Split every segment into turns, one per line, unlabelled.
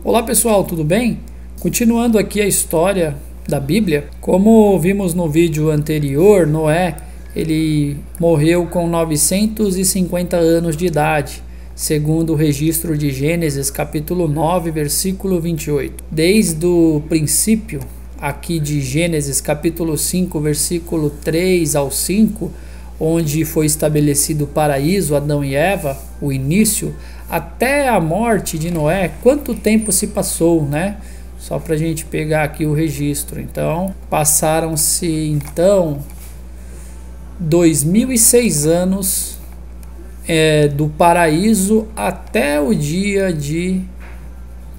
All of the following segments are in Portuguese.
Olá pessoal, tudo bem? Continuando aqui a história da Bíblia, como vimos no vídeo anterior, Noé, ele morreu com 950 anos de idade, segundo o registro de Gênesis capítulo 9, versículo 28. Desde o princípio, aqui de Gênesis capítulo 5, versículo 3 ao 5, onde foi estabelecido o paraíso, Adão e Eva, o início, até a morte de Noé, quanto tempo se passou, né? Só para a gente pegar aqui o registro. Então, passaram-se 2006 anos do paraíso até o dia de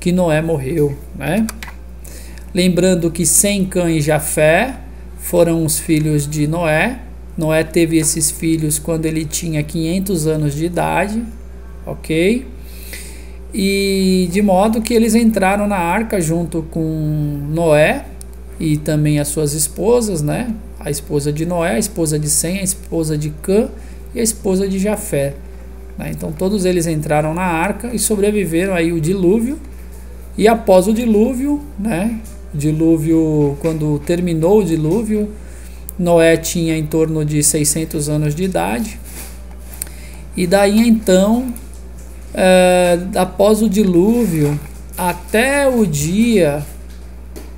que Noé morreu, né? Lembrando que Sem, Cã e Jafé foram os filhos de Noé. Noé teve esses filhos quando ele tinha 500 anos de idade, ok? E de modo que eles entraram na arca junto com Noé e também as suas esposas, né? A esposa de Noé, a esposa de Sem, a esposa de Cã e a esposa de Jafé, né? Então todos eles entraram na arca e sobreviveram aí o dilúvio. E após o dilúvio, né? Quando terminou o dilúvio, Noé tinha em torno de 600 anos de idade. E daí então, após o dilúvio, até o dia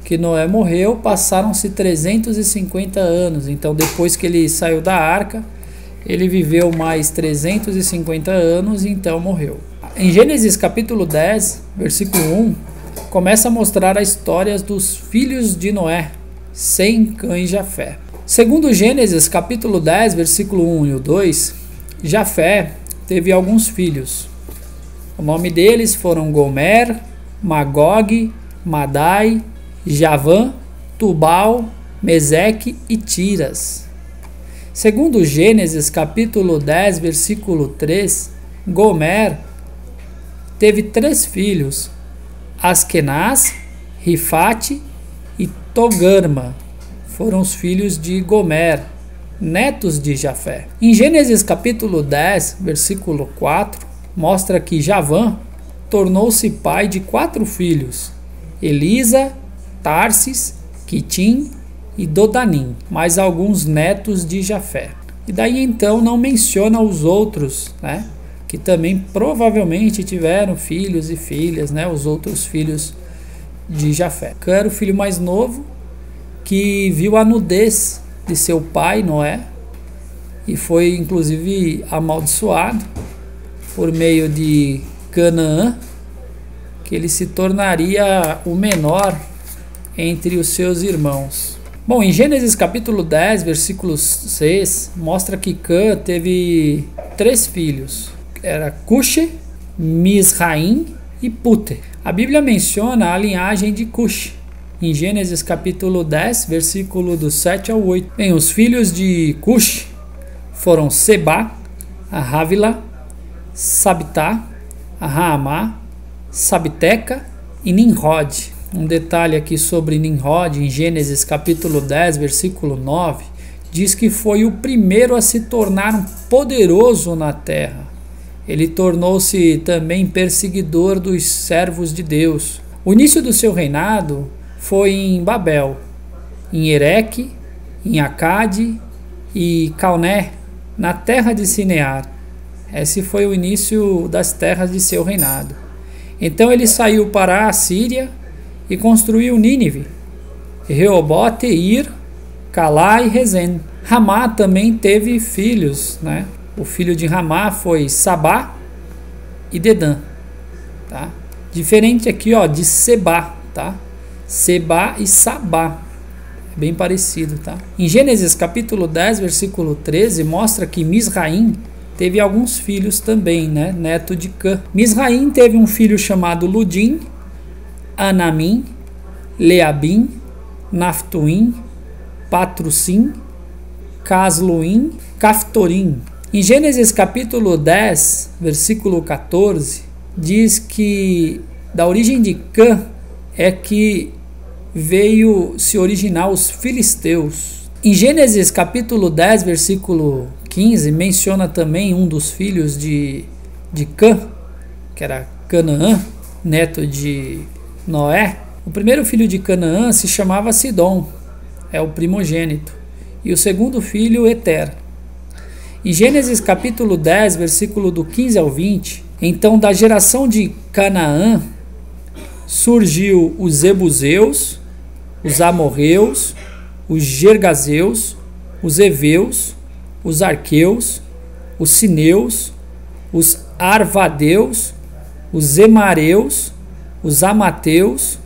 que Noé morreu, passaram-se 350 anos. Então, depois que ele saiu da arca, ele viveu mais 350 anos e então morreu. Em Gênesis capítulo 10, versículo 1, começa a mostrar as histórias dos filhos de Noé, Sem, Cã e Jafé. Segundo Gênesis capítulo 10, versículo 1 e o 2, Jafé teve alguns filhos. O nome deles foram Gomer, Magog, Madai, Javã, Tubal, Meseque e Tiras. Segundo Gênesis capítulo 10, versículo 3, Gomer teve 3 filhos, Askenaz, Rifate e Togarma. Foram os filhos de Gomer, netos de Jafé. Em Gênesis capítulo 10, versículo 4, mostra que Javã tornou-se pai de 4 filhos, Elisa, Tarsis, Quitim e Dodanim, mais alguns netos de Jafé. E daí então não menciona os outros, né, que também provavelmente tiveram filhos e filhas, né, os outros filhos de Jafé. Cã era o filho mais novo, que viu a nudez de seu pai, Noé, e foi inclusive amaldiçoado por meio de Canaã, que ele se tornaria o menor entre os seus irmãos. Bom, em Gênesis capítulo 10, versículo 6, mostra que Cã teve 3 filhos. Era Cuxi, Misraim e Pute. A Bíblia menciona a linhagem de Cuxi em Gênesis capítulo 10, versículo do 7 ao 8. Bem, os filhos de Cuxi foram Sebá, a Havila, Sabitá, a Raamá, Sabteca e Nimrod. Um detalhe aqui sobre Nimrod, em Gênesis capítulo 10, versículo 9, diz que foi o primeiro a se tornar um poderoso na terra. Ele tornou-se também perseguidor dos servos de Deus. O início do seu reinado foi em Babel, em Ereque, em Acade e Calné, na terra de Sinear. Esse foi o início das terras de seu reinado. Então ele saiu para a Síria e construiu Nínive, Reobote, Ir, Calá e Rezem. Ramá também teve filhos, né? O filho de Ramá foi Sabá e Dedã, tá? Diferente aqui, ó, de Sebá, tá? Sebá e Sabá, bem parecido, tá? Em Gênesis capítulo 10, versículo 13, mostra que Misraim teve alguns filhos também, né? Neto de Cã. Misraim teve um filho chamado Ludim, Anamim, Leabim, Naftuim, Patrusim, Casluim, Caftorim. Em Gênesis capítulo 10, versículo 14, diz que da origem de Cã é que veio se originar os filisteus. Em Gênesis capítulo 10, versículo 15, menciona também um dos filhos de Cã, que era Canaã, neto de Noé. O primeiro filho de Canaã se chamava Sidom, é o primogênito, e o segundo filho, Eter. Em Gênesis capítulo 10, versículo do 15 ao 20, então da geração de Canaã surgiu os Ebuseus, os Amorreus, os Gergazeus, os Eveus, os Arqueus, os Sineus, os Arvadeus, os Emareus, os Amateus,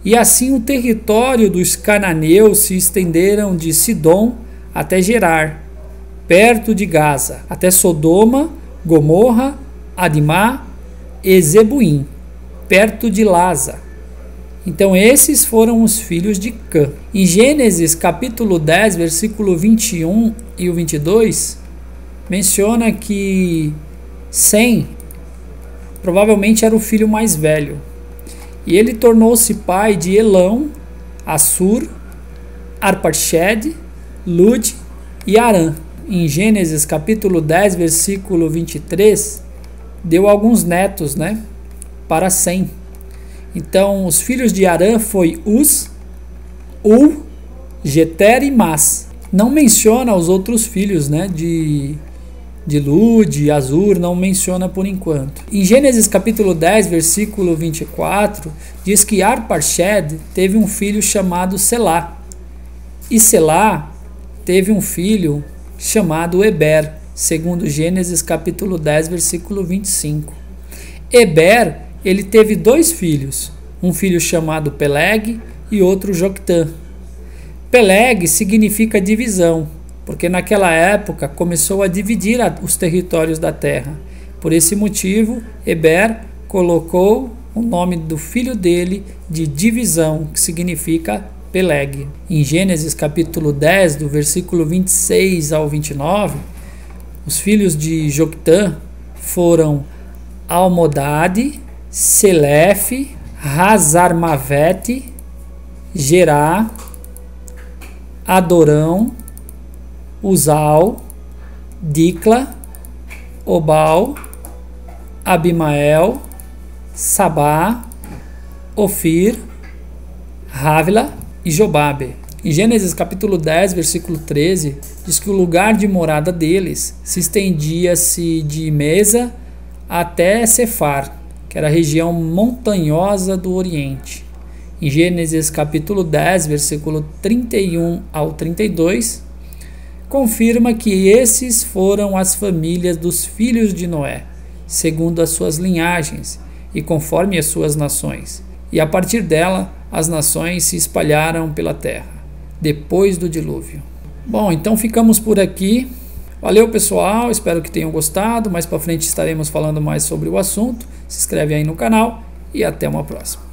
e assim o território dos cananeus se estenderam de Sidom até Gerar, perto de Gaza, até Sodoma, Gomorra, Adimá e Zebuim, perto de Laza. Então esses foram os filhos de Cã. Em Gênesis capítulo 10, versículo 21 e o 22, menciona que Sem provavelmente era o filho mais velho. E ele tornou-se pai de Elão, Assur, Arpaxede, Lud e Arã. Em Gênesis capítulo 10, versículo 23, deu alguns netos, para Sem. Então, os filhos de Arã foi Uz, Ul, Jeter e Mas. Não menciona os outros filhos, de Lud, Azur, não menciona por enquanto. Em Gênesis capítulo 10, versículo 24, diz que Arpaxede teve um filho chamado Selá. E Selá teve um filho chamado Eber, segundo Gênesis capítulo 10, versículo 25. Eber, ele teve 2 filhos, um filho chamado Peleg e outro Joctã. Peleg significa divisão, porque naquela época começou a dividir os territórios da terra. Por esse motivo, Eber colocou o nome do filho dele de divisão, que significa Peleg. Em Gênesis capítulo 10, do versículo 26 ao 29, os filhos de Joctã foram Almodade, Selefe, Hazarmavete, Gerá, Adorão, Uzal, Dicla, Obal, Abimael, Sabá, Ofir, Rávila e Jobabe. Em Gênesis capítulo 10, versículo 13, diz que o lugar de morada deles se estendia-se de Mesa até Cefar, que era a região montanhosa do Oriente. Em Gênesis capítulo 10, versículo 31 ao 32, confirma que esses foram as famílias dos filhos de Noé, segundo as suas linhagens e conforme as suas nações. E a partir dela, as nações se espalharam pela terra, depois do dilúvio. Bom, então ficamos por aqui. Valeu, pessoal, espero que tenham gostado. Mais para frente estaremos falando mais sobre o assunto. Se inscreve aí no canal e até uma próxima.